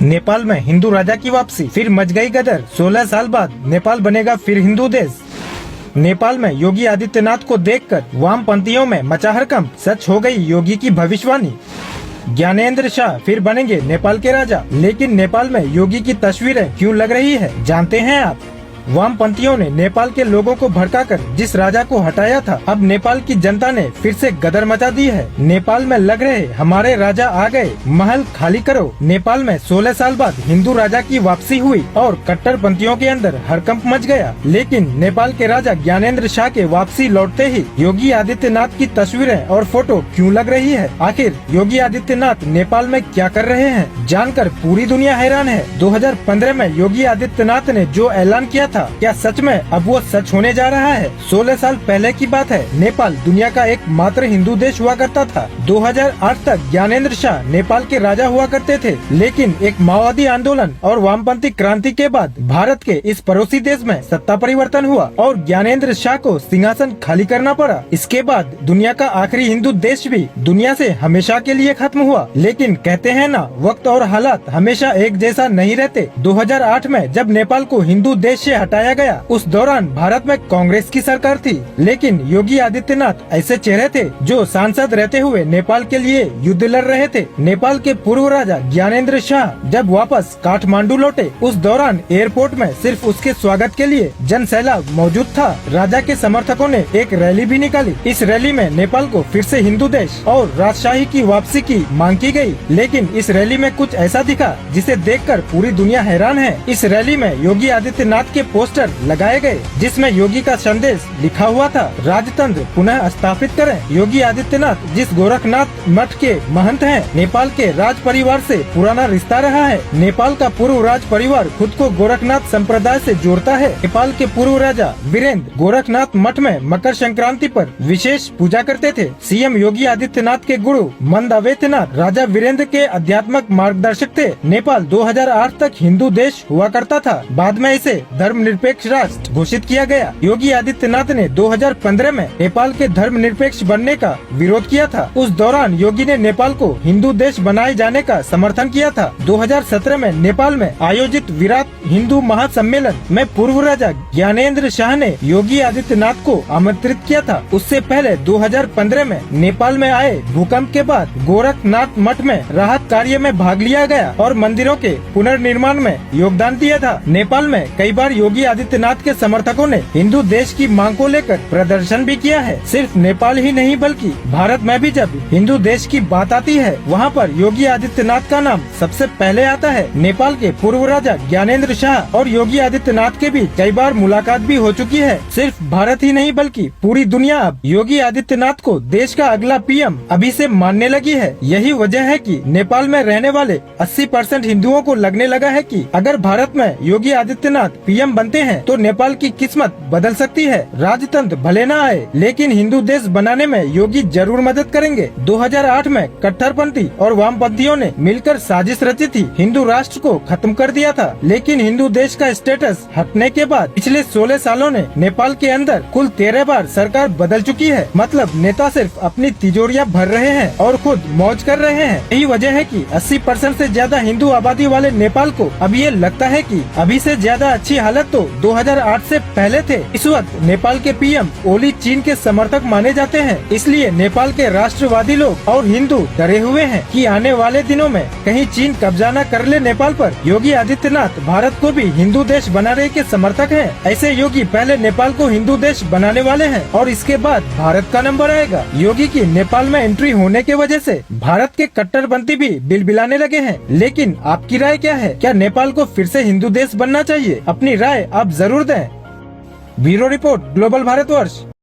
नेपाल में हिंदू राजा की वापसी, फिर मच गई गदर। 16 साल बाद नेपाल बनेगा फिर हिंदू देश। नेपाल में योगी आदित्यनाथ को देखकर वामपंथियों में मचा हड़कंप, सच हो गई योगी की भविष्यवाणी। ज्ञानेंद्र शाह फिर बनेंगे नेपाल के राजा, लेकिन नेपाल में योगी की तस्वीरें क्यों लग रही है, जानते हैं आप। वामपंथियों ने नेपाल के लोगों को भड़काकर जिस राजा को हटाया था, अब नेपाल की जनता ने फिर से गदर मचा दी है। नेपाल में लग रहे हमारे राजा आ गए, महल खाली करो। नेपाल में 16 साल बाद हिंदू राजा की वापसी हुई और कट्टरपंथियों के अंदर हड़कंप मच गया। लेकिन नेपाल के राजा ज्ञानेंद्र शाह के वापसी लौटते ही योगी आदित्यनाथ की तस्वीरें और फोटो क्यों लग रही है? आखिर योगी आदित्यनाथ नेपाल में क्या कर रहे हैं, जानकर पूरी दुनिया हैरान है। 2015 में योगी आदित्यनाथ ने जो ऐलान किया था, क्या सच में अब वो सच होने जा रहा है? 16 साल पहले की बात है। नेपाल दुनिया का एक मात्र हिंदू देश हुआ करता था। 2008 तक ज्ञानेंद्र शाह नेपाल के राजा हुआ करते थे, लेकिन एक माओवादी आंदोलन और वामपंथी क्रांति के बाद भारत के इस पड़ोसी देश में सत्ता परिवर्तन हुआ और ज्ञानेंद्र शाह को सिंहासन खाली करना पड़ा। इसके बाद दुनिया का आखिरी हिंदू देश भी दुनिया से हमेशा के लिए खत्म हुआ। लेकिन कहते हैं ना, वक्त और हालात हमेशा एक जैसा नहीं रहते। 2008 में जब नेपाल को हिंदू देश से हटाया गया, उस दौरान भारत में कांग्रेस की सरकार थी, लेकिन योगी आदित्यनाथ ऐसे चेहरे थे जो सांसद रहते हुए नेपाल के लिए युद्ध लड़ रहे थे। नेपाल के पूर्व राजा ज्ञानेंद्र शाह जब वापस काठमांडू लौटे, उस दौरान एयरपोर्ट में सिर्फ उसके स्वागत के लिए जनसैलाब मौजूद था। राजा के समर्थकों ने एक रैली भी निकाली। इस रैली में नेपाल को फिर से हिंदू देश और राजशाही की वापसी की मांग की गई। लेकिन इस रैली में कुछ ऐसा दिखा जिसे देखकर पूरी दुनिया हैरान है। इस रैली में योगी आदित्यनाथ के पोस्टर लगाए गए, जिसमें योगी का संदेश लिखा हुआ था, राजतंत्र पुनः स्थापित करें। योगी आदित्यनाथ जिस गोरखनाथ मठ के महंत हैं, नेपाल के राज परिवार से पुराना रिश्ता रहा है। नेपाल का पूर्व राज परिवार खुद को गोरखनाथ संप्रदाय से जोड़ता है। नेपाल के पूर्व राजा वीरेंद्र गोरखनाथ मठ में मकर संक्रांति पर विशेष पूजा करते थे। सीएम योगी आदित्यनाथ के गुरु मंद अवेद्यनाथ राजा वीरेंद्र के आध्यात्मिक मार्गदर्शक थे। नेपाल 2008 तक हिंदू देश हुआ करता था, बाद में इसे धर्मनिरपेक्ष राष्ट्र घोषित किया गया। योगी आदित्यनाथ ने 2015 में नेपाल के धर्मनिरपेक्ष बनने का विरोध किया था। उस दौरान योगी ने नेपाल को हिंदू देश बनाए जाने का समर्थन किया था। 2017 में नेपाल में आयोजित विराट हिंदू महासम्मेलन में पूर्व राजा ज्ञानेंद्र शाह ने योगी आदित्यनाथ को आमंत्रित किया था। उससे पहले 2015 में नेपाल में आए भूकंप के बाद गोरखनाथ मठ में राहत कार्य में भाग लिया गया और मंदिरों के पुनर्निर्माण में योगदान दिया था। नेपाल में कई बार योगी आदित्यनाथ के समर्थकों ने हिंदू देश की मांग को लेकर प्रदर्शन भी किया है। सिर्फ नेपाल ही नहीं बल्कि भारत में भी जब हिंदू देश की बात आती है, वहाँ पर योगी आदित्यनाथ का नाम सबसे पहले आता है। नेपाल के पूर्व राजा ज्ञानेंद्र शाह और योगी आदित्यनाथ के बीच कई बार मुलाकात भी हो चुकी है। सिर्फ भारत ही नहीं बल्कि पूरी दुनिया अब योगी आदित्यनाथ को देश का अगला पीएम अभी से मानने लगी है। यही वजह है कि नेपाल में रहने वाले 80% हिंदुओं को लगने लगा है कि अगर भारत में योगी आदित्यनाथ पीएम बनते हैं तो नेपाल की किस्मत बदल सकती है। राजतंत्र भले न आए, लेकिन हिंदू देश बनाने में योगी जरूर मदद करेंगे। 2008 में कट्टरपंथी और वामपंथियों ने मिलकर साजिश रची थी, हिंदू राष्ट्र को खत्म कर दिया था। लेकिन हिंदू देश का स्टेटस हटने के बाद पिछले 16 सालों ने नेपाल के अंदर कुल 13 बार सरकार बदल चुकी है। मतलब नेता सिर्फ अपनी तिजोरियां भर रहे हैं और खुद मौज कर रहे हैं। यही वजह है कि 80% से ज्यादा हिंदू आबादी वाले नेपाल को अब ये लगता है कि अभी से ज्यादा अच्छी हालत तो 2008 से पहले थे। इस वक्त नेपाल के पीएम ओली चीन के समर्थक माने जाते हैं, इसलिए नेपाल के राष्ट्रवादी लोग और हिंदू डरे हुए हैं कि आने वाले दिनों में कहीं चीन कब्जा न कर ले नेपाल पर। योगी आदित्यनाथ भारत को भी हिंदू देश बनाने के समर्थक हैं। ऐसे योगी पहले नेपाल को हिंदू देश बनाने वाले हैं और इसके बाद भारत का नंबर आएगा। योगी की नेपाल में एंट्री होने की वजह से भारत के कट्टरपंथी भी बिलबिलाने लगे हैं। लेकिन आपकी राय क्या है? क्या नेपाल को फिर से हिंदू देश बनना चाहिए? अपनी राय आप जरूर दें। Bureau report, global Bharatvarsh.